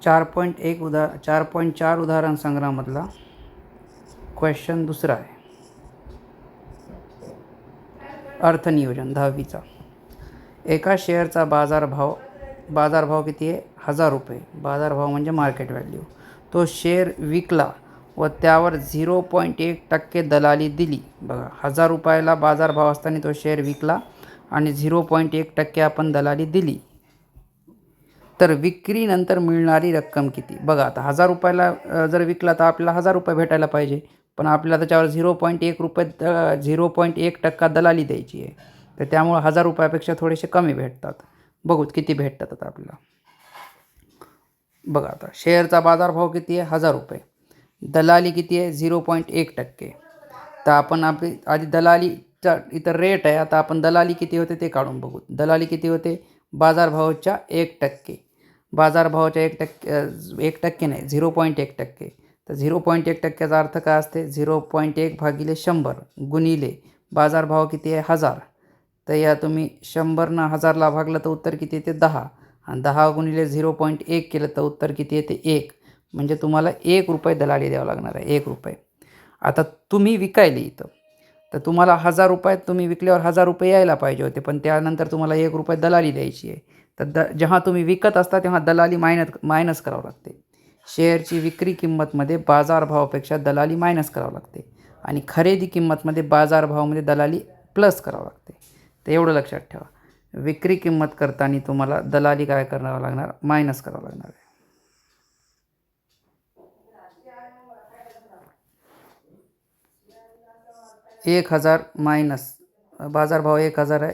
4.4 उदाहरण संग्रहामधला क्वेश्चन दुसरा आहे. अर्थनियोजन 10वीचा. एका शेअरचा बाजारभाव किती आहे? 1000 रुपये. बाजारभाव म्हणजे मार्केट व्हॅल्यू. तो शेअर विकला व त्यावर 0.1% दलाली दिली. बघा, 1000 रुपयाला बाजारभाव असताना तो शेअर विकला आणि 0.1% आपण दलाली दिली. तर विक्रीनंतर मिळणारी रक्कम किती? बघा, आता 1000 रुपयाला जर विकला तर आपल्याला 1000 रुपये भेटायला पाहिजे, पण आपल्याला त्याच्यावर 0.1% दलाली द्यायची आहे. तर त्यामुळे 1000 रुपयापेक्षा थोडेसे कमी भेटतात. बघू किती भेटतात आता आपल्याला. बघा, आता शेअरचा बाजारभाव किती आहे? 1000 रुपये. दलाली किती आहे? 0.1%. तर आपण आपली आधी दलालीचा इतर रेट आहे. आता आपण दलाली किती होते ते काढून बघू. दलाली किती होते? बाजारभावाच्या 1%. बाजारभावाच्या 1% नाही, 0.1%. तर 0.1%चा अर्थ काय असते? 0.1 भागिले 100 गुणिले बाजारभाव किती आहे? 1000. तर या तुम्ही 100 1000ला भागलं तर उत्तर किती येते? 10. आणि 10 गुणिले 0.1 केलं तर उत्तर किती येते? 1. म्हणजे तुम्हाला 1 रुपये दलाली द्यावं लागणार आहे. 1 रुपये. आता तुम्ही विकायली इथं, तर तुम्हाला 1000 रुपयात तुम्ही विकल्यावर 1000 रुपये यायला पाहिजे होते, पण त्यानंतर तुम्हाला 1 रुपये दलाली द्यायची आहे. तर जेव्हा तुम्ही विकत असता तेव्हा दलाली मायनस करावं लागते. शेअरची विक्री किंमतमध्ये बाजारभावापेक्षा दलाली मायनस करावं लागते आणि खरेदी किंमतमध्ये बाजारभावामध्ये दलाली प्लस करावं लागते. तर एवढं लक्षात ठेवा. विक्री किंमत करताना तुम्हाला दलाली काय करावं लागणार? मायनस करावं लागणार आहे. $1000 मायनस बाजारभाव 1000 आहे,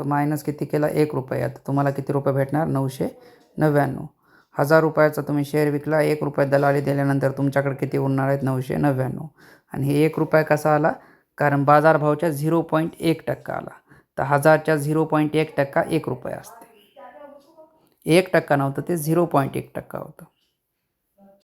मायनस किती केला? 1 रुपये. आता तुम्हाला किती रुपये भेटणार? 999. 1000 रुपयाचा तुम्ही शेअर विकला, 1 रुपये दलाली दिल्यानंतर तुमच्याकडे किती उरणार आहेत? 999. आणि हे 1 रुपया कसा आला? कारण बाजारभावाच्या 0.1% आला. तर 1000च्या 0.1% 1 रुपया असते. 1% नव्हतं, ते 0.1% होतं.